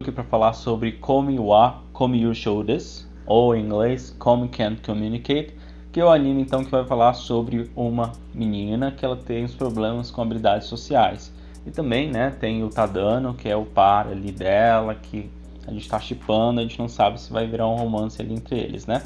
aqui para falar sobre Komi wa Komi you Shoulders, ou em inglês Komi Can't Communicate, que é o anime então que vai falar sobre uma menina que ela tem os problemas com habilidades sociais. E também, né, tem o Tadano, que é o par ali dela, que a gente tá shippando, a gente não sabe se vai virar um romance ali entre eles, né?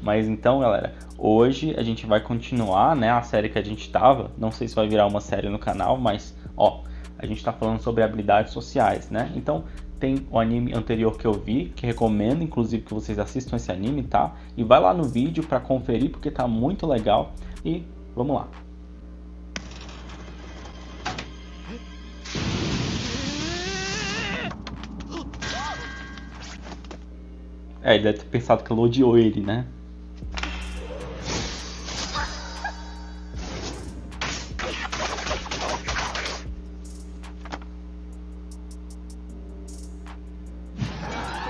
Mas então, galera, hoje a gente vai continuar, né, a série que a gente tava. Não sei se vai virar uma série no canal, mas, ó, a gente tá falando sobre habilidades sociais, né? Então, tem o anime anterior que eu vi, que recomendo, inclusive, que vocês assistam esse anime, tá? E vai lá no vídeo pra conferir, porque tá muito legal. E vamos lá. Ele deve ter pensado que ela odiou ele, né?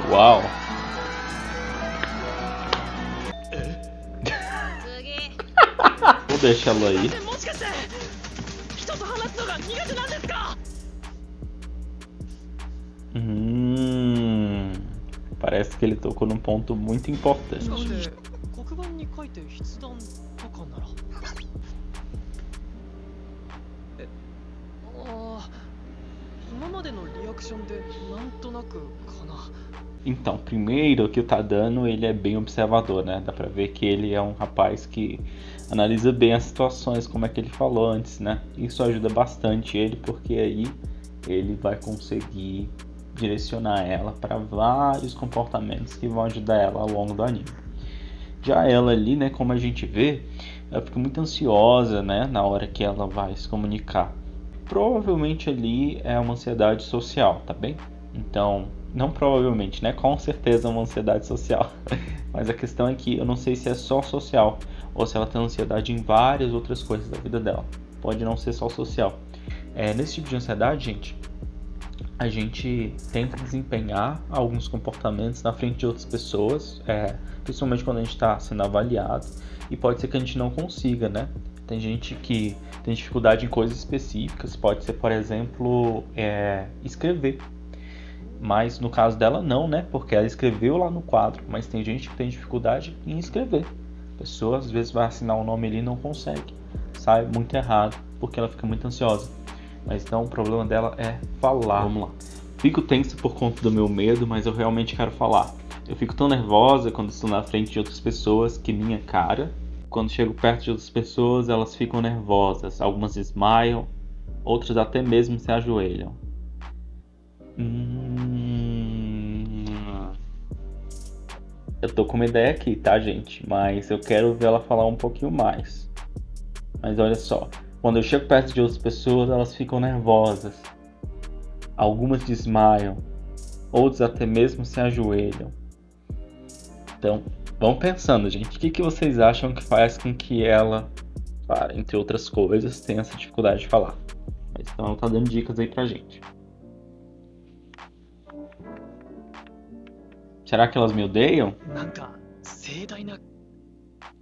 Uau! Vou deixar ela aí. Parece que ele tocou num ponto muito importante. Então, primeiro que o Tadano, ele é bem observador, né? Dá pra ver que ele é um rapaz que analisa bem as situações, como é que ele falou antes, né? Isso ajuda bastante ele, porque aí ele vai conseguir direcionar ela para vários comportamentos que vão ajudar ela ao longo do anime. Já ela ali, né, como a gente vê, ela fica muito ansiosa, né, na hora que ela vai se comunicar. Provavelmente ali é uma ansiedade social, tá bem? Então, não provavelmente, né, com certeza é uma ansiedade social. Mas a questão é que eu não sei se é só social ou se ela tem ansiedade em várias outras coisas da vida dela. Pode não ser só social. Nesse tipo de ansiedade, gente, a gente tenta desempenhar alguns comportamentos na frente de outras pessoas, principalmente quando a gente está sendo avaliado, e pode ser que a gente não consiga, né? Tem gente que tem dificuldade em coisas específicas, pode ser, por exemplo, escrever. Mas no caso dela não, né? Porque ela escreveu lá no quadro, mas tem gente que tem dificuldade em escrever. A pessoa às vezes vai assinar um nome ali e não consegue. Sai muito errado, porque ela fica muito ansiosa. Mas então o problema dela é falar. Vamos lá. Fico tenso por conta do meu medo, mas eu realmente quero falar. Eu fico tão nervosa quando estou na frente de outras pessoas que minha cara. Quando chego perto de outras pessoas, elas ficam nervosas. Algumas desmaiam, outras até mesmo se ajoelham. Eu tô com uma ideia aqui, tá, gente? Mas eu quero ver ela falar um pouquinho mais. Mas olha só. Quando eu chego perto de outras pessoas, elas ficam nervosas. Algumas desmaiam, outros até mesmo se ajoelham. Então, vão pensando, gente. O que vocês acham que faz com que ela, entre outras coisas, tenha essa dificuldade de falar? Mas então ela tá dando dicas aí pra gente. Será que elas me odeiam?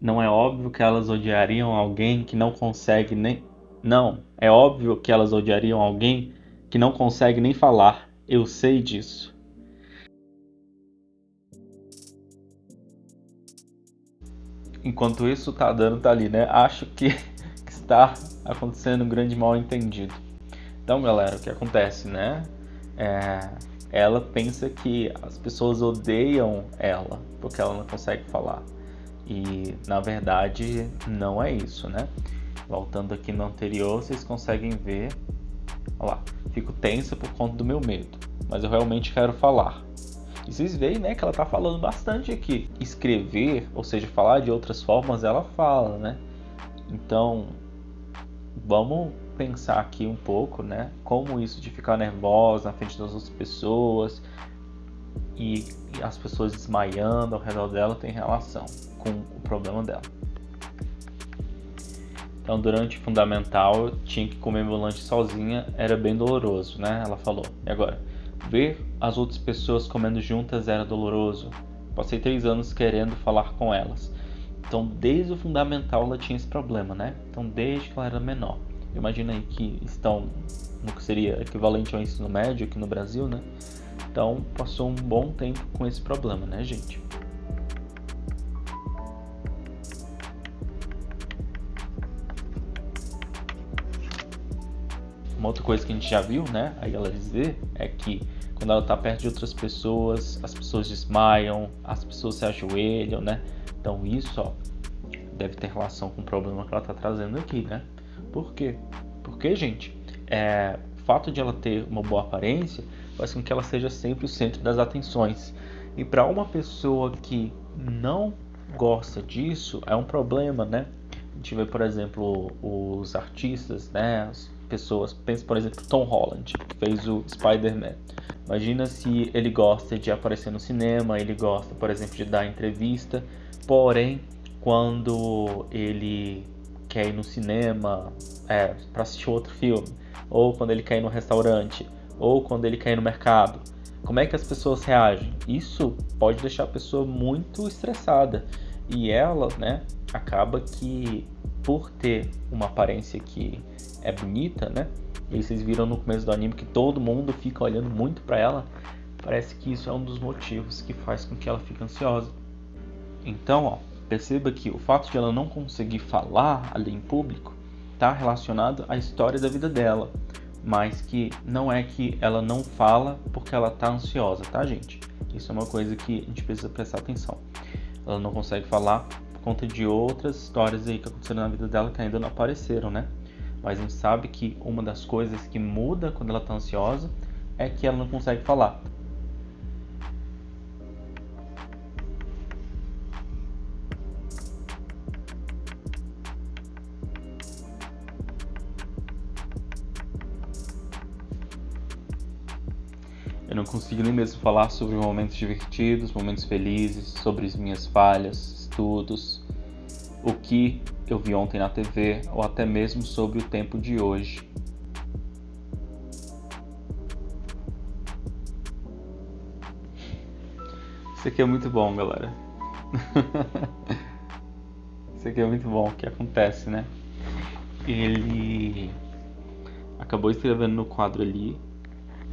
Não é óbvio que elas odiariam alguém que não consegue nem... Não, é óbvio que elas odiariam alguém que não consegue nem falar. Eu sei disso. Enquanto isso, o Tadano tá ali, né? Acho que está acontecendo um grande mal-entendido. Então, galera, o que acontece, né? Ela pensa que as pessoas odeiam ela porque ela não consegue falar. E, na verdade, não é isso, né? Voltando aqui no anterior, vocês conseguem ver. Olha lá, fico tensa por conta do meu medo, mas eu realmente quero falar. E vocês veem, né, que ela tá falando bastante aqui. Escrever, ou seja, falar de outras formas, ela fala, né? Então, vamos pensar aqui um pouco, né? Como isso de ficar nervosa na frente das outras pessoas e as pessoas desmaiando ao redor dela tem relação com o problema dela. Então, durante o fundamental, eu tinha que comer meu lanche sozinha, era bem doloroso, né? Ela falou. E agora? Ver as outras pessoas comendo juntas era doloroso. Passei 3 anos querendo falar com elas. Então, desde o fundamental, ela tinha esse problema, né? Então, desde que ela era menor. Imagina aí que estão no que seria equivalente ao ensino médio aqui no Brasil, né? Então passou um bom tempo com esse problema, né, gente? Uma outra coisa que a gente já viu, né, aí ela dizer, é que quando ela tá perto de outras pessoas, as pessoas desmaiam, as pessoas se ajoelham, né? Então isso, ó, deve ter relação com o problema que ela tá trazendo aqui, né? Por quê? Porque, gente, o fato de ela ter uma boa aparência faz com que ela seja sempre o centro das atenções. E para uma pessoa que não gosta disso, é um problema, né? A gente vê, por exemplo, os artistas, né? As pessoas, pensa, por exemplo, Tom Holland, que fez o Spider-Man. Imagina se ele gosta de aparecer no cinema, ele gosta, por exemplo, de dar entrevista, porém, quando ele quer ir no cinema para assistir outro filme, ou quando ele quer ir no restaurante, ou quando ele quer ir no mercado, como é que as pessoas reagem? Isso pode deixar a pessoa muito estressada. E ela, né, acaba que por ter uma aparência que é bonita, né? E vocês viram no começo do anime que todo mundo fica olhando muito pra ela. Parece que isso é um dos motivos que faz com que ela fique ansiosa. Então, ó, perceba que o fato de ela não conseguir falar ali em público está relacionado à história da vida dela, mas que não é que ela não fala porque ela está ansiosa, tá, gente? Isso é uma coisa que a gente precisa prestar atenção. Ela não consegue falar por conta de outras histórias aí que aconteceram na vida dela que ainda não apareceram, né? Mas a gente sabe que uma das coisas que muda quando ela está ansiosa é que ela não consegue falar. Eu não consigo nem mesmo falar sobre momentos divertidos, momentos felizes, sobre as minhas falhas, estudos, o que eu vi ontem na TV ou até mesmo sobre o tempo de hoje. Isso aqui é muito bom, galera. Isso aqui é muito bom, o que acontece, né? Ele acabou escrevendo no quadro ali,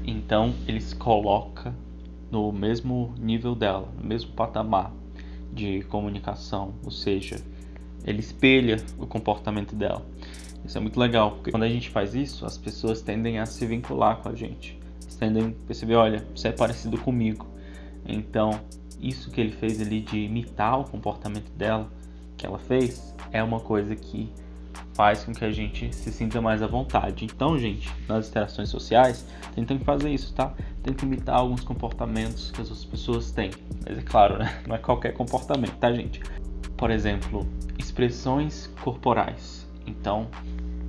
então ele se coloca no mesmo nível dela, no mesmo patamar de comunicação, ou seja, ele espelha o comportamento dela. Isso é muito legal, porque quando a gente faz isso, as pessoas tendem a se vincular com a gente. Eles tendem a perceber, olha, você é parecido comigo. Então, isso que ele fez ali de imitar o comportamento dela, que ela fez, é uma coisa que faz com que a gente se sinta mais à vontade. Então, gente, nas interações sociais, tentem fazer isso, tá? Tentem imitar alguns comportamentos que as outras pessoas têm. Mas é claro, né? Não é qualquer comportamento, tá, gente? Por exemplo, expressões corporais. Então,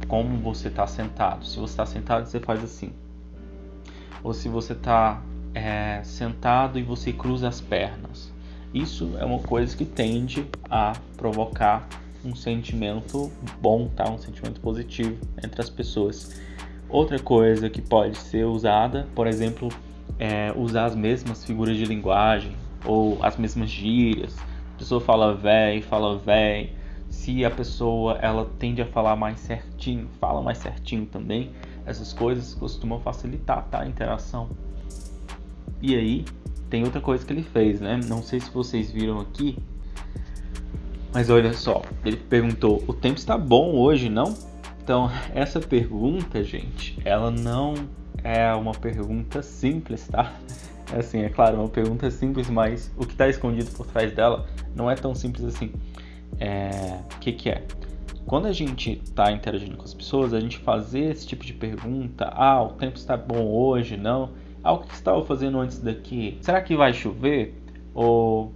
como você está sentado. Se você está sentado, você faz assim. Ou se você está sentado e você cruza as pernas. Isso é uma coisa que tende a provocar um sentimento bom, tá? Um sentimento positivo entre as pessoas. Outra coisa que pode ser usada, por exemplo, usar as mesmas figuras de linguagem ou as mesmas gírias. A pessoa fala véi. Se a pessoa ela tende a falar mais certinho, fala mais certinho também. Essas coisas costumam facilitar, tá? A interação. E aí, tem outra coisa que ele fez, né? Não sei se vocês viram aqui, mas olha só, ele perguntou, o tempo está bom hoje, não? Então, essa pergunta, gente, ela não é uma pergunta simples, tá? É assim, é claro, uma pergunta simples, mas o que está escondido por trás dela não é tão simples assim. O que é? Quando a gente está interagindo com as pessoas, a gente fazer esse tipo de pergunta, o tempo está bom hoje, não? O que você estava fazendo antes daqui? Será que vai chover? Ou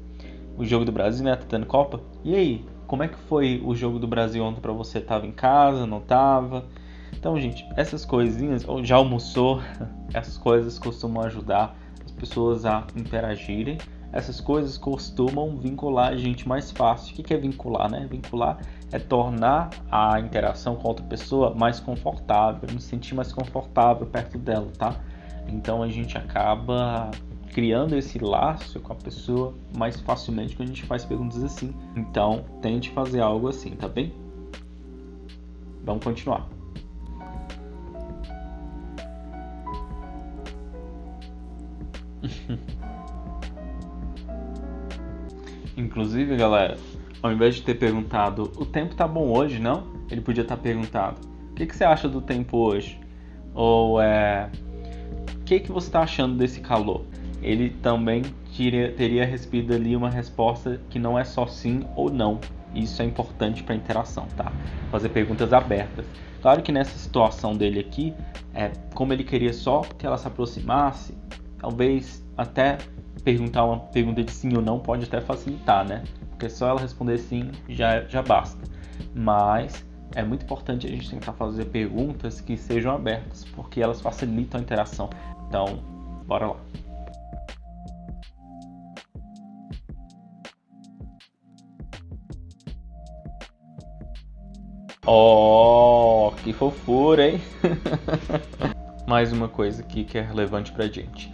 o jogo do Brasil, né? Tá tendo Copa? E aí, como é que foi o jogo do Brasil ontem pra você? Tava em casa, não tava? Então, gente, essas coisinhas, ou já almoçou, essas coisas costumam ajudar as pessoas a interagirem. Essas coisas costumam vincular a gente mais fácil. O que é vincular, né? Vincular é tornar a interação com a outra pessoa mais confortável, me sentir mais confortável perto dela, tá? Então a gente acaba criando esse laço com a pessoa mais facilmente quando a gente faz perguntas assim. Então, tente fazer algo assim, tá bem? Vamos continuar. Inclusive, galera, ao invés de ter perguntado, o tempo tá bom hoje, não? Ele podia estar perguntado, o que você acha do tempo hoje? Ou o que você está achando desse calor? Ele também teria recebido ali uma resposta que não é só sim ou não. Isso é importante para a interação, tá? Fazer perguntas abertas. Claro que nessa situação dele aqui, como ele queria só que ela se aproximasse, talvez até perguntar uma pergunta de sim ou não pode até facilitar, né? Porque só ela responder sim já basta. Mas é muito importante a gente tentar fazer perguntas que sejam abertas, porque elas facilitam a interação. Então, bora lá. Oh, que fofura, hein? Mais uma coisa aqui que é relevante pra gente.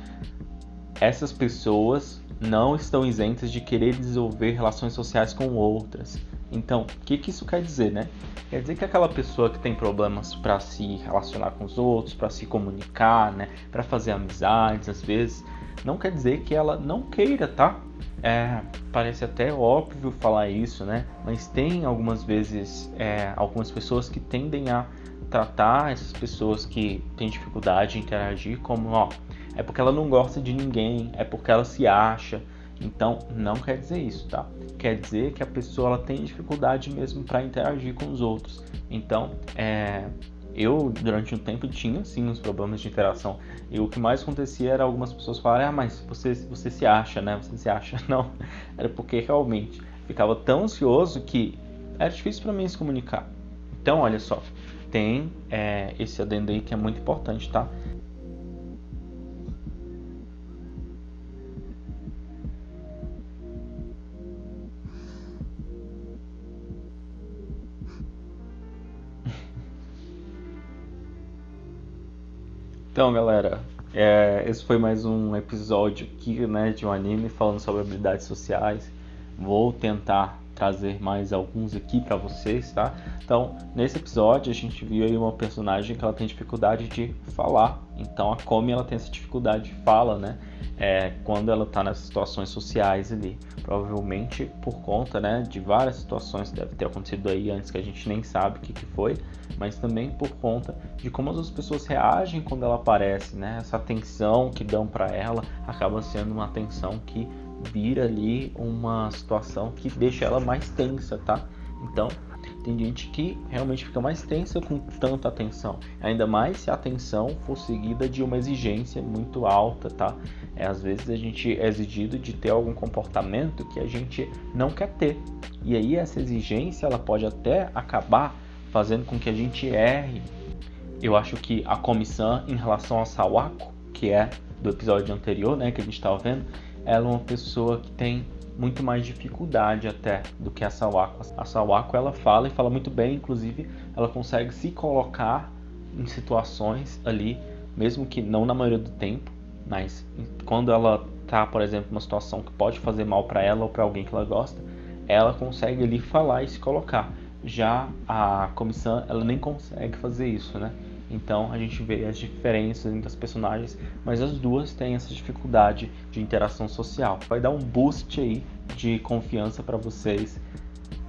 Essas pessoas não estão isentas de querer desenvolver relações sociais com outras. Então, o que isso quer dizer, né? Quer dizer que aquela pessoa que tem problemas para se relacionar com os outros, para se comunicar, né, para fazer amizades, às vezes, não quer dizer que ela não queira, tá? Parece até óbvio falar isso, né? Mas tem algumas vezes algumas pessoas que tendem a tratar essas pessoas que têm dificuldade em interagir como, é porque ela não gosta de ninguém, é porque ela se acha. Então, não quer dizer isso, tá? Quer dizer que a pessoa ela tem dificuldade mesmo para interagir com os outros. Então, eu durante um tempo tinha sim uns problemas de interação. E o que mais acontecia era algumas pessoas falarem, mas você se acha, né? Você se acha? Não, era porque realmente ficava tão ansioso que era difícil para mim se comunicar. Então, olha só, tem esse adendo aí que é muito importante, tá? Então, galera, esse foi mais um episódio aqui, né, de um anime falando sobre habilidades sociais. Vou tentar trazer mais alguns aqui para vocês, tá? Então, nesse episódio a gente viu aí uma personagem que ela tem dificuldade de falar. Então, a Komi ela tem essa dificuldade de fala, né? Quando ela está nas situações sociais ali. Provavelmente por conta, né, de várias situações que deve ter acontecido aí antes que a gente nem sabe o que foi, mas também por conta de como as pessoas reagem quando ela aparece, né? Essa atenção que dão para ela acaba sendo uma atenção que vira ali uma situação que deixa ela mais tensa, tá? Então, tem gente que realmente fica mais tensa com tanta atenção, ainda mais se a atenção for seguida de uma exigência muito alta, tá? Às vezes a gente é exigido de ter algum comportamento que a gente não quer ter, e aí essa exigência ela pode até acabar fazendo com que a gente erre. Eu acho que a Komi-san, em relação a Sawako, que é do episódio anterior, né, que a gente estava vendo, ela é uma pessoa que tem muito mais dificuldade até do que a Sawako. A Sawako ela fala e fala muito bem, inclusive ela consegue se colocar em situações ali, mesmo que não na maioria do tempo, mas quando ela tá, por exemplo, numa situação que pode fazer mal para ela ou para alguém que ela gosta, ela consegue ali falar e se colocar. Já a Komi-san, ela nem consegue fazer isso, né? Então a gente vê as diferenças entre as personagens, mas as duas têm essa dificuldade de interação social. Vai dar um boost aí de confiança para vocês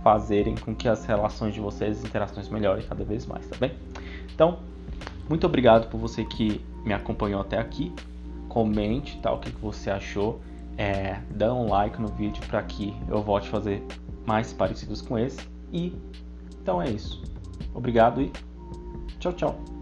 fazerem com que as relações de vocês, as interações melhorem cada vez mais, tá bem? Então, muito obrigado por você que me acompanhou até aqui. Comente, tá, o que você achou. Dá um like no vídeo para que eu volte a fazer mais parecidos com esse. E então é isso. Obrigado e tchau, tchau.